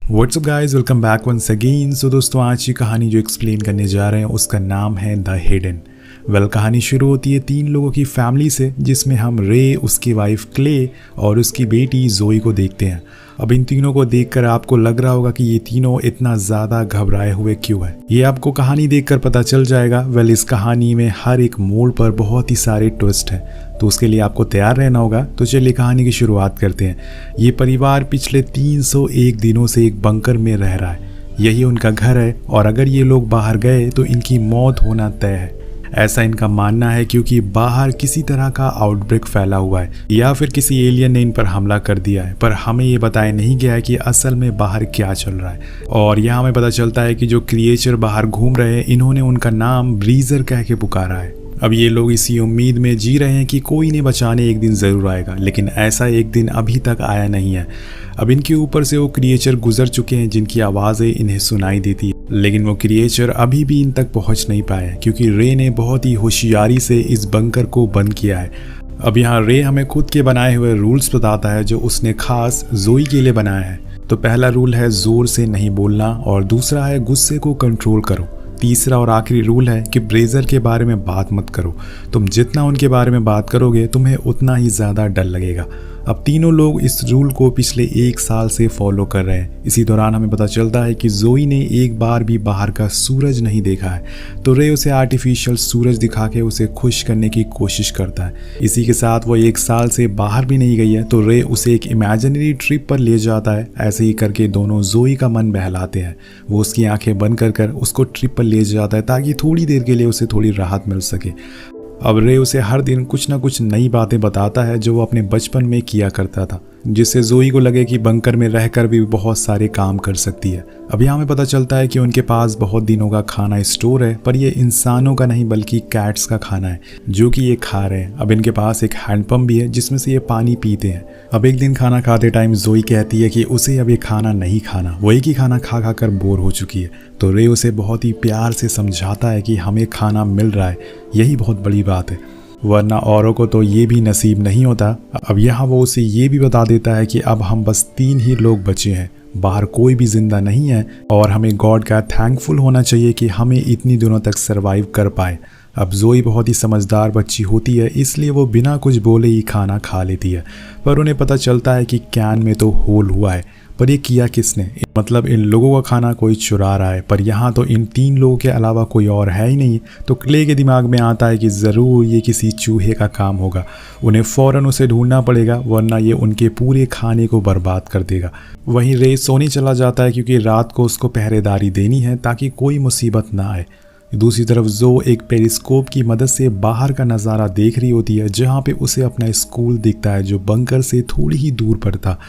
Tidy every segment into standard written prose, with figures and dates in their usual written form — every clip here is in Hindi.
WhatsApp guys, welcome back once again. So दोस्तों, आज की कहानी जो एक्सप्लेन करने जा रहे हैं उसका नाम है द हिडन। कहानी शुरू होती है 3 लोगों की फैमिली से, जिसमें हम रे, उसकी वाइफ क्ले और उसकी बेटी जोई को देखते हैं। अब इन तीनों को देखकर आपको लग रहा होगा कि ये तीनों इतना ज़्यादा घबराए हुए क्यों है। ये आपको कहानी देखकर पता चल जाएगा। इस कहानी में हर एक मोड़ पर बहुत ही सारे ट्विस्ट हैं, तो उसके लिए आपको तैयार रहना होगा। तो चलिए कहानी की शुरुआत करते हैं। ये परिवार पिछले 301 दिनों से एक बंकर में रह रहा है। यही उनका घर है और अगर ये लोग बाहर गए तो इनकी मौत होना तय है, ऐसा इनका मानना है, क्योंकि बाहर किसी तरह का आउटब्रेक फैला हुआ है या फिर किसी एलियन ने इन पर हमला कर दिया है। पर हमें ये बताया नहीं गया है कि असल में बाहर क्या चल रहा है। और यहाँ हमें पता चलता है कि जो क्रिएचर बाहर घूम रहे हैं, इन्होंने उनका नाम ब्रीजर कह के पुकारा है। अब ये लोग इसी उम्मीद में जी रहे हैं कि कोई इन्हें बचाने एक दिन ज़रूर आएगा, लेकिन ऐसा एक दिन अभी तक आया नहीं है। अब इनके ऊपर से वो क्रिएचर गुजर चुके हैं जिनकी आवाज़ें इन्हें सुनाई देती है, लेकिन वो क्रिएचर अभी भी इन तक पहुंच नहीं पाए, क्योंकि रे ने बहुत ही होशियारी से इस बंकर को बंद किया है। अब यहाँ रे हमें खुद के बनाए हुए रूल्स बताता है जो उसने खास जोई के लिए बनाया है। तो पहला रूल है ज़ोर से नहीं बोलना, और दूसरा है गुस्से को कंट्रोल करो। तीसरा और आखिरी रूल है कि ब्रेजर के बारे में बात मत करो। तुम जितना उनके बारे में बात करोगे तुम्हें उतना ही ज़्यादा डर लगेगा। अब तीनों लोग इस रूल को पिछले 1 साल से फॉलो कर रहे हैं। इसी दौरान हमें पता चलता है कि जोई ने एक बार भी बाहर का सूरज नहीं देखा है, तो रे उसे आर्टिफिशियल सूरज दिखा के उसे खुश करने की कोशिश करता है। इसी के साथ वो 1 साल से बाहर भी नहीं गई है, तो रे उसे एक इमेजिनरी ट्रिप पर ले जाता है। ऐसे ही करके दोनों जोई का मन बहलाते हैं। वो उसकी आंखें बंद कर उसको ट्रिप पर ले जाता है ताकि थोड़ी देर के लिए उसे थोड़ी राहत मिल सके। अब रे उसे हर दिन कुछ ना कुछ नई बातें बताता है जो वो अपने बचपन में किया करता था, जिससे जोई को लगे कि बंकर में रहकर भी बहुत सारे काम कर सकती है। अब यहाँ हमें पता चलता है कि उनके पास बहुत दिनों का खाना स्टोर है, पर ये इंसानों का नहीं बल्कि कैट्स का खाना है जो कि ये खा रहे हैं। अब इनके पास एक हैंडपंप भी है जिसमें से ये पानी पीते हैं। अब एक दिन खाना खाते टाइम जोई कहती है कि उसे अब ये खाना नहीं खाना, वो एक ही खाना खा खा कर बोर हो चुकी है। तो रे उसे बहुत ही प्यार से समझाता है कि हमें खाना मिल रहा है, यही बहुत बड़ी बात है, वरना औरों को तो ये भी नसीब नहीं होता। अब यहाँ वो उसे ये भी बता देता है कि अब हम बस 3 ही लोग बचे हैं, बाहर कोई भी जिंदा नहीं है, और हमें गॉड का थैंकफुल होना चाहिए कि हमें इतनी दिनों तक सरवाइव कर पाए। अब जोई बहुत ही समझदार बच्ची होती है, इसलिए वो बिना कुछ बोले ही खाना खा लेती है। पर उन्हें पता चलता है कि कैन में तो होल हुआ है, पर ये किया किसने? मतलब इन लोगों का खाना कोई चुरा रहा है, पर यहाँ तो इन 3 लोगों के अलावा कोई और है ही नहीं। तो क्ले के दिमाग में आता है कि ज़रूर ये किसी चूहे का काम होगा। उन्हें फ़ौरन उसे ढूंढना पड़ेगा, वरना ये उनके पूरे खाने को बर्बाद कर देगा। वहीं रे सोने चला जाता है, क्योंकि रात को उसको पहरेदारी देनी है ताकि कोई मुसीबत ना आए। दूसरी तरफ जो एक पेरिस्कोप की मदद से बाहर का नज़ारा देख रही होती है, जहाँ पे उसे अपना स्कूल दिखता है जो बंकर से थोड़ी ही दूर पर था।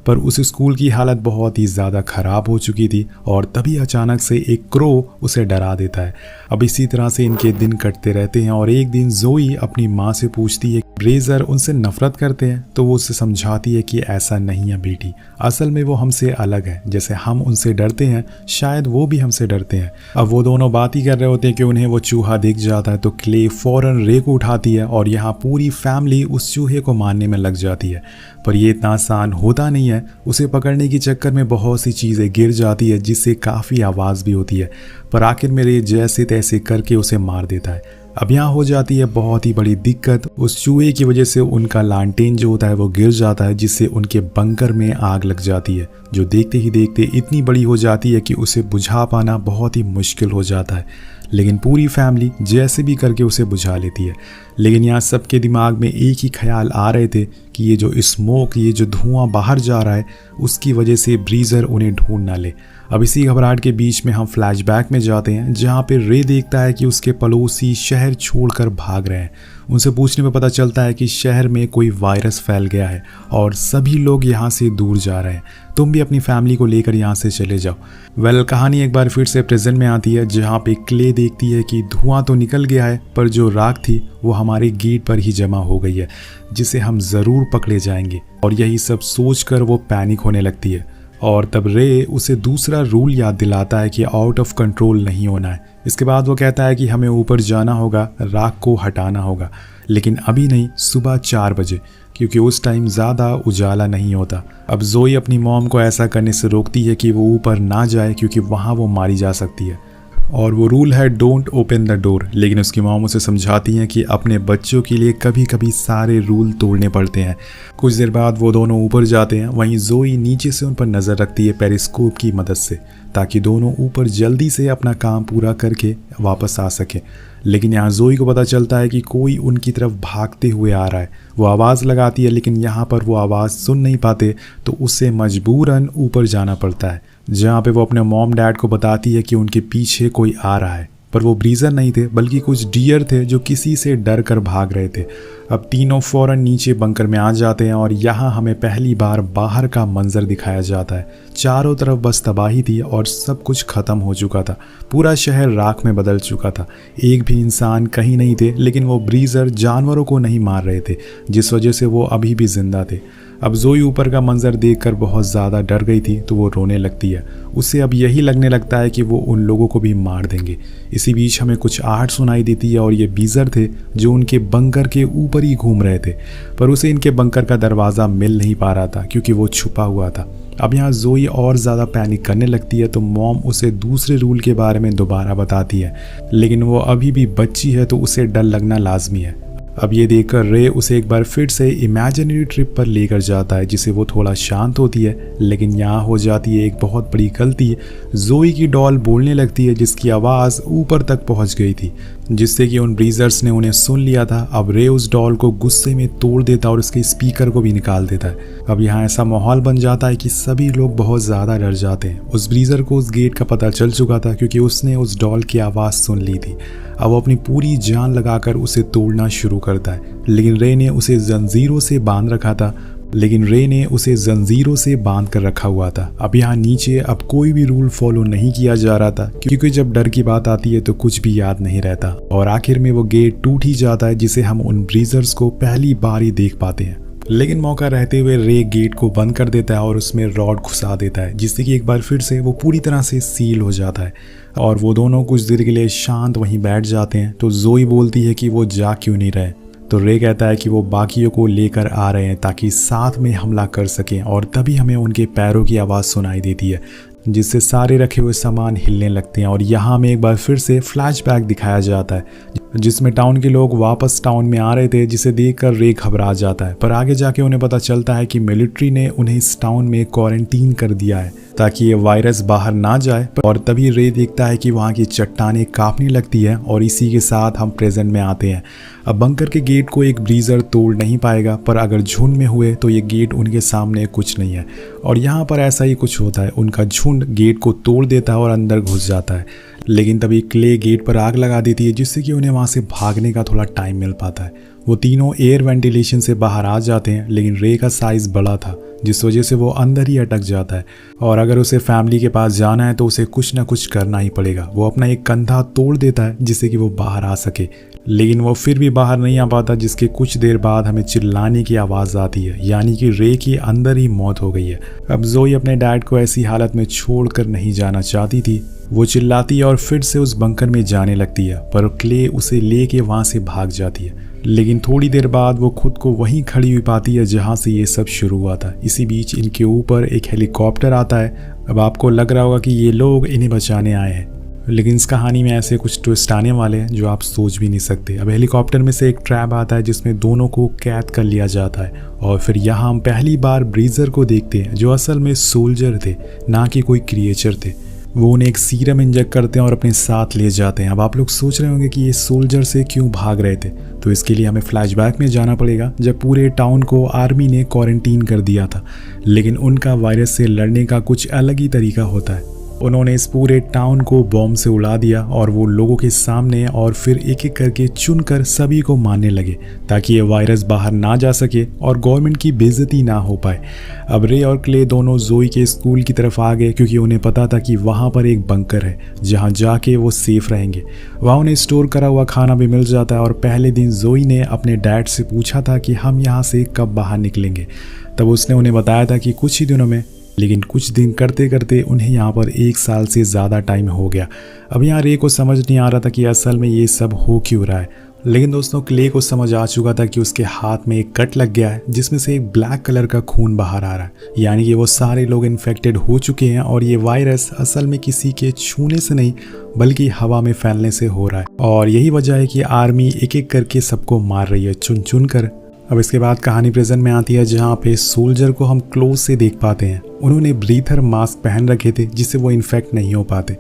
पर उस स्कूल की हालत बहुत ही ज़्यादा ख़राब हो चुकी थी, और तभी अचानक से एक क्रो उसे डरा देता है। अब इसी तरह से इनके दिन कटते रहते हैं, और एक दिन जोई अपनी माँ से पूछती है ब्रेजर उनसे नफरत करते हैं, तो वो उसे समझाती है कि ऐसा नहीं है बेटी, असल में वो हमसे अलग है। जैसे हम उनसे डरते हैं शायद वो भी हमसे डरते हैं। अब वो दोनों बात ही कर रहे होते हैं कि उन्हें वो चूहा दिख जाता है, तो क्ले फ़ौरन रे को उठाती है और यहाँ पूरी फैमिली उस चूहे को मारने में लग जाती है। पर ये इतना आसान होता नहीं है। उसे पकड़ने के चक्कर में बहुत सी चीज़ें गिर जाती है, जिससे काफ़ी आवाज़ भी होती है, पर आखिर में रे जैसे तैसे करके उसे मार देता है। अब यहाँ हो जाती है बहुत ही बड़ी दिक्कत। उस चूहे की वजह से उनका लालटेन जो होता है वो गिर जाता है, जिससे उनके बंकर में आग लग जाती है, जो देखते ही देखते इतनी बड़ी हो जाती है कि उसे बुझा पाना बहुत ही मुश्किल हो जाता है। लेकिन पूरी फैमिली जैसे भी करके उसे बुझा लेती है। लेकिन यहाँ सबके दिमाग में एक ही ख्याल आ रहे थे कि ये जो स्मोक, ये जो धुआं बाहर जा रहा है, उसकी वजह से ब्रीजर उन्हें ढूंढ ना ले। अब इसी घबराहट के बीच में हम फ्लैशबैक में जाते हैं, जहाँ पे रे देखता है कि उसके पड़ोसी शहर छोड़कर भाग रहे हैं। उनसे पूछने में पता चलता है कि शहर में कोई वायरस फैल गया है और सभी लोग यहाँ से दूर जा रहे हैं। तुम भी अपनी फैमिली को लेकर यहाँ से चले जाओ। कहानी एक बार फिर से प्रेजेंट में आती है, जहाँ पे क्ले देखती है कि धुआं तो निकल गया है, पर जो राख थी वो हमारे गेट पर ही जमा हो गई है, जिसे हम ज़रूर पकड़े जाएंगे। और यही सब सोचकर वो पैनिक होने लगती है, और तब रे उसे दूसरा रूल याद दिलाता है कि आउट ऑफ कंट्रोल नहीं होना है। इसके बाद वो कहता है कि हमें ऊपर जाना होगा, राख को हटाना होगा, लेकिन अभी नहीं, सुबह 4 बजे, क्योंकि उस टाइम ज़्यादा उजाला नहीं होता। अब जोई अपनी मॉम को ऐसा करने से रोकती है कि वो ऊपर ना जाए क्योंकि वहाँ वो मारी जा सकती है, और वो रूल है डोंट ओपन द डोर। लेकिन उसकी मॉम उसे समझाती हैं कि अपने बच्चों के लिए कभी कभी सारे रूल तोड़ने पड़ते हैं। कुछ देर बाद वो दोनों ऊपर जाते हैं। वहीं जोई नीचे से उन पर नज़र रखती है पेरिस्कोप की मदद से, ताकि दोनों ऊपर जल्दी से अपना काम पूरा करके वापस आ सके। लेकिन यहाँ जोई को पता चलता है कि कोई उनकी तरफ भागते हुए आ रहा है। वो आवाज़ लगाती है, लेकिन यहाँ पर वो आवाज़ सुन नहीं पाते, तो उसे मजबूरन ऊपर जाना पड़ता है, जहाँ पे वो अपने मॉम डैड को बताती है कि उनके पीछे कोई आ रहा है। पर वो ब्रीजर नहीं थे, बल्कि कुछ डियर थे जो किसी से डर कर भाग रहे थे। अब तीनों फौरन नीचे बंकर में आ जाते हैं और यहाँ हमें पहली बार बाहर का मंजर दिखाया जाता है। चारों तरफ बस तबाही थी और सब कुछ ख़त्म हो चुका था। पूरा शहर राख में बदल चुका था। एक भी इंसान कहीं नहीं थे, लेकिन वो ब्रीजर जानवरों को नहीं मार रहे थे, जिस वजह से वो अभी भी जिंदा थे। अब जोई ऊपर का मंजर देखकर बहुत ज़्यादा डर गई थी, तो वो रोने लगती है। उसे अब यही लगने लगता है कि वो उन लोगों को भी मार देंगे। इसी बीच हमें कुछ आहट सुनाई देती है और ये ब्रीजर थे जो उनके बंकर के ऊपर ही घूम रहे थे, पर उसे इनके बंकर का दरवाज़ा मिल नहीं पा रहा था क्योंकि वो छुपा हुआ था। अब यहाँ जोई और ज़्यादा पैनिक करने लगती है, तो मॉम उसे दूसरे रूल के बारे में दोबारा बताती है, लेकिन वो अभी भी बच्ची है तो उसे डर लगना लाजमी है। अब ये देखकर रे उसे एक बार फिर से इमेजिनरी ट्रिप पर लेकर जाता है, जिससे वो थोड़ा शांत होती है। लेकिन यहाँ हो जाती है एक बहुत बड़ी गलती। जोई की डॉल बोलने लगती है, जिसकी आवाज़ ऊपर तक पहुँच गई थी, जिससे कि उन ब्रीजर्स ने उन्हें सुन लिया था। अब रे उस डॉल को गुस्से में तोड़ देता और उसके स्पीकर को भी निकाल देता है। अब यहाँ ऐसा माहौल बन जाता है कि सभी लोग बहुत ज़्यादा डर जाते हैं। उस ब्रीजर को उस गेट का पता चल चुका था क्योंकि उसने उस डॉल की आवाज़ सुन ली थी। अब वो अपनी पूरी जान लगाकर उसे तोड़ना शुरू करता है, लेकिन रे ने उसे जंजीरों से बांध कर रखा हुआ था। अब यहाँ नीचे अब कोई भी रूल फॉलो नहीं किया जा रहा था, क्योंकि जब डर की बात आती है तो कुछ भी याद नहीं रहता। और आखिर में वो गेट टूट ही जाता है, जिसे हम उन ब्रीजर्स को पहली बार ही देख पाते हैं। लेकिन मौका रहते हुए रे गेट को बंद कर देता है और उसमें रॉड घुसा देता है, जिससे कि एक बार फिर से वो पूरी तरह से सील हो जाता है। और वो दोनों कुछ देर के लिए शांत वहीं बैठ जाते हैं। तो जोई बोलती है कि वो जा क्यों नहीं रहे, तो रे कहता है कि वो बाकियों को लेकर आ रहे हैं ताकि साथ में हमला कर सकें। और तभी हमें उनके पैरों की आवाज़ सुनाई देती है, जिससे सारे रखे हुए सामान हिलने लगते हैं। और यहाँ हमें एक बार फिर से फ्लैशबैक दिखाया जाता है, जिसमें टाउन के लोग वापस टाउन में आ रहे थे, जिसे देखकर रे घबरा जाता है। पर आगे जाके उन्हें पता चलता है कि मिलिट्री ने उन्हें इस टाउन में क्वारंटीन कर दिया है ताकि ये वायरस बाहर ना जाए। और तभी रे देखता है कि वहाँ की चट्टानें कांपने लगती है। और इसी के साथ हम प्रेजेंट में आते हैं। अब बंकर के गेट को एक ब्रीजर तोड़ नहीं पाएगा, पर अगर झुंड में हुए तो ये गेट उनके सामने कुछ नहीं है। और यहाँ पर ऐसा ही कुछ होता है, उनका झुंड गेट को तोड़ देता है और अंदर घुस जाता है। लेकिन तभी क्ले गेट पर आग लगा देती है, जिससे कि उन्हें वहाँ से भागने का थोड़ा टाइम मिल पाता है। वो तीनों एयर वेंटिलेशन से बाहर आ जाते हैं, लेकिन रे का साइज़ बड़ा था, जिस वजह से वो अंदर ही अटक जाता है। और अगर उसे फैमिली के पास जाना है तो उसे कुछ ना कुछ करना ही पड़ेगा। वो अपना एक कंधा तोड़ देता है जिससे कि वो बाहर आ सके, लेकिन वो फिर भी बाहर नहीं आ पाता, जिसके कुछ देर बाद हमें चिल्लाने की आवाज़ आती है, यानी कि रे की अंदर ही मौत हो गई है। अब जोई अपने डैड को ऐसी हालत में छोड़कर नहीं जाना चाहती थी। वो चिल्लाती है और फिर से उस बंकर में जाने लगती है, पर क्ले उसे लेके वहाँ से भाग जाती है। लेकिन थोड़ी देर बाद वो खुद को वहीं खड़ी हुई पाती है जहाँ से ये सब शुरू हुआ था। इसी बीच इनके ऊपर एक हेलीकॉप्टर आता है। अब आपको लग रहा होगा कि ये लोग इन्हें बचाने आए हैं, लेकिन इस कहानी में ऐसे कुछ ट्विस्ट आने वाले हैं जो आप सोच भी नहीं सकते। अब हेलीकॉप्टर में से एक ट्रैप आता है जिसमें दोनों को कैद कर लिया जाता है। और फिर यहाँ हम पहली बार ब्रीजर को देखते हैं, जो असल में सोल्जर थे, ना कि कोई क्रिएचर थे। वो उन्हें एक सीरम इंजेक्ट करते हैं और अपने साथ ले जाते हैं। अब आप लोग सोच रहे होंगे कि ये सोल्जर से क्यों भाग रहे थे, तो इसके लिए हमें फ्लैशबैक में जाना पड़ेगा, जब पूरे टाउन को आर्मी ने क्वारंटीन कर दिया था। लेकिन उनका वायरस से लड़ने का कुछ अलग ही तरीका होता है। उन्होंने इस पूरे टाउन को बॉम्ब से उड़ा दिया और वो लोगों के सामने, और फिर एक एक करके चुनकर सभी को मारने लगे ताकि ये वायरस बाहर ना जा सके और गवर्नमेंट की बेइज्जती ना हो पाए। अब रे और क्ले दोनों जोई के स्कूल की तरफ आ गए, क्योंकि उन्हें पता था कि वहाँ पर एक बंकर है जहाँ जाके वो सेफ रहेंगे। वहाँ उन्हें स्टोर करा हुआ खाना भी मिल जाता है। और पहले दिन जोई ने अपने डैड से पूछा था कि हम यहाँ से कब बाहर निकलेंगे। तब उसने उन्हें बताया था कि कुछ ही दिनों में, लेकिन कुछ दिन करते करते उन्हें यहाँ पर 1 साल से ज़्यादा टाइम हो गया। अब यहाँ रे को समझ नहीं आ रहा था कि असल में ये सब हो क्यों रहा है। लेकिन दोस्तों क्ले को समझ आ चुका था कि उसके हाथ में एक कट लग गया है जिसमें से एक ब्लैक कलर का खून बाहर आ रहा है, यानी कि वो सारे लोग इन्फेक्टेड हो चुके हैं और ये वायरस असल में किसी के छूने से नहीं बल्कि हवा में फैलने से हो रहा है। और यही वजह है कि आर्मी एक एक करके सबको मार रही है चुन चुन कर। अब इसके बाद कहानी प्रेजेंट में आती है जहाँ पे सोल्जर को हम क्लोज से देख पाते हैं। उन्होंने ब्रीथर मास्क पहन रखे थे जिससे वो इन्फेक्ट नहीं हो पाते,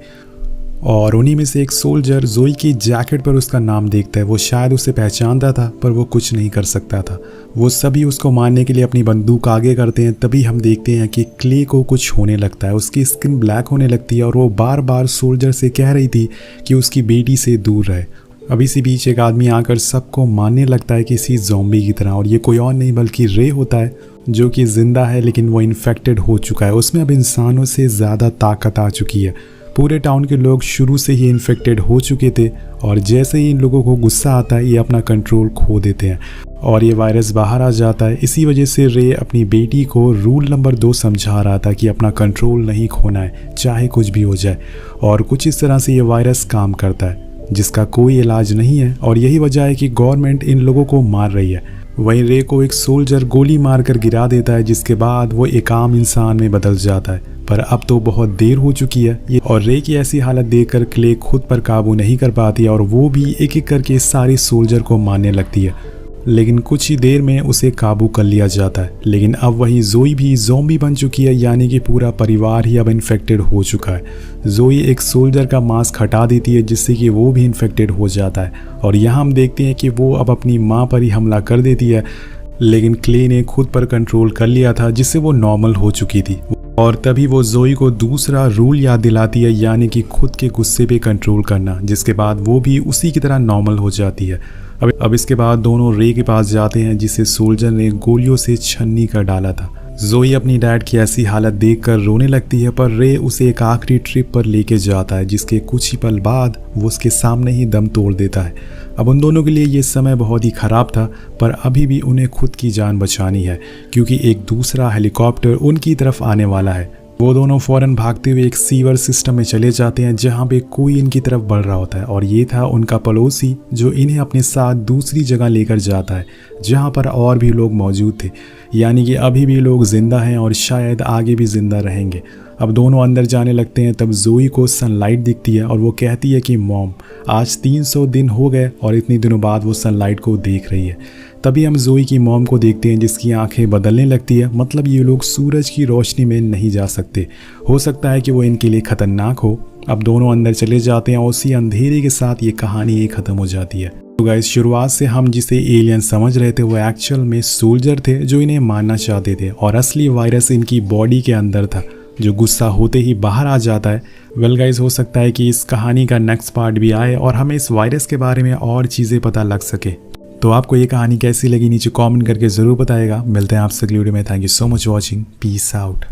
और उन्हीं में से एक सोल्जर जोई की जैकेट पर उसका नाम देखता है। वो शायद उसे पहचानता था पर वो कुछ नहीं कर सकता था। वो सभी उसको मारने के लिए अपनी बंदूक आगे करते हैं। तभी हम देखते हैं कि क्ले को कुछ होने लगता है, उसकी स्किन ब्लैक होने लगती है और वो बार बार सोल्जर से कह रही थी कि उसकी बेटी से दूर रहे। अब इसी बीच एक आदमी आकर सबको मारने लगता है किसी ज़ॉम्बी की तरह, और ये कोई और नहीं बल्कि रे होता है जो कि जिंदा है लेकिन वो इन्फेक्टेड हो चुका है। उसमें अब इंसानों से ज़्यादा ताकत आ चुकी है। पूरे टाउन के लोग शुरू से ही इन्फेक्टेड हो चुके थे और जैसे ही इन लोगों को गुस्सा आता है ये अपना कंट्रोल खो देते हैं और ये वायरस बाहर आ जाता है। इसी वजह से रे अपनी बेटी को रूल नंबर 2 समझा रहा था कि अपना कंट्रोल नहीं खोना है चाहे कुछ भी हो जाए, और कुछ इस तरह से ये वायरस काम करता है जिसका कोई इलाज नहीं है और यही वजह है कि गवर्नमेंट इन लोगों को मार रही है। वहीं रे को एक सोल्जर गोली मारकर गिरा देता है जिसके बाद वो एक आम इंसान में बदल जाता है, पर अब तो बहुत देर हो चुकी है ये। और रे की ऐसी हालत देखकर क्ले खुद पर काबू नहीं कर पाती और वो भी एक एक करके सारी सोल्जर को मारने लगती है, लेकिन कुछ ही देर में उसे काबू कर लिया जाता है। लेकिन अब वही जोई भी ज़ॉम्बी बन चुकी है, यानी कि पूरा परिवार ही अब इन्फेक्टेड हो चुका है। जोई एक सोल्जर का मास्क हटा देती है जिससे कि वो भी इन्फेक्टेड हो जाता है और यहाँ हम देखते हैं कि वो अब अपनी माँ पर ही हमला कर देती है, लेकिन क्ले ने खुद पर कंट्रोल कर लिया था जिससे वो नॉर्मल हो चुकी थी। और तभी वो जोई को दूसरा रूल याद दिलाती है, यानी कि खुद के गुस्से पे कंट्रोल करना, जिसके बाद वो भी उसी की तरह नॉर्मल हो जाती है। अब इसके बाद दोनों रे के पास जाते हैं जिसे सोल्जर ने गोलियों से छन्नी कर डाला था। जोई अपनी डैड की ऐसी हालत देखकर रोने लगती है, पर रे उसे एक आखिरी ट्रिप पर लेके जाता है जिसके कुछ ही पल बाद वो उसके सामने ही दम तोड़ देता है। अब उन दोनों के लिए ये समय बहुत ही ख़राब था, पर अभी भी उन्हें खुद की जान बचानी है क्योंकि एक दूसरा हेलीकॉप्टर उनकी तरफ आने वाला है। वो दोनों फौरन भागते हुए एक सीवर सिस्टम में चले जाते हैं जहाँ पे कोई इनकी तरफ बढ़ रहा होता है, और ये था उनका पड़ोसी जो इन्हें अपने साथ दूसरी जगह लेकर जाता है जहाँ पर और भी लोग मौजूद थे, यानी कि अभी भी लोग जिंदा हैं और शायद आगे भी जिंदा रहेंगे। अब दोनों अंदर जाने लगते हैं, तब जोई को सनलाइट दिखती है और वो कहती है कि मॉम आज 300 दिन हो गए और इतने दिनों बाद वो सनलाइट को देख रही है। तभी हम जोई की मॉम को देखते हैं जिसकी आंखें बदलने लगती है, मतलब ये लोग सूरज की रोशनी में नहीं जा सकते, हो सकता है कि वो इनके लिए खतरनाक हो। अब दोनों अंदर चले जाते हैं और उसी अंधेरे के साथ ये कहानी ही खत्म हो जाती है। तो गाइस शुरुआत से हम जिसे एलियन समझ रहे थे वो एक्चुअल में सोल्जर थे जो इन्हें मारना चाहते थे, और असली वायरस इनकी बॉडी के अंदर था जो गुस्सा होते ही बाहर आ जाता है। वेल गाइस हो सकता है कि इस कहानी का नेक्स्ट पार्ट भी आए और हमें इस वायरस के बारे में और चीज़ें पता लग सके। तो आपको ये कहानी कैसी लगी नीचे कमेंट करके ज़रूर बताइएगा। मिलते हैं आपसे अगली वीडियो में। Thank you so much watching. Peace out.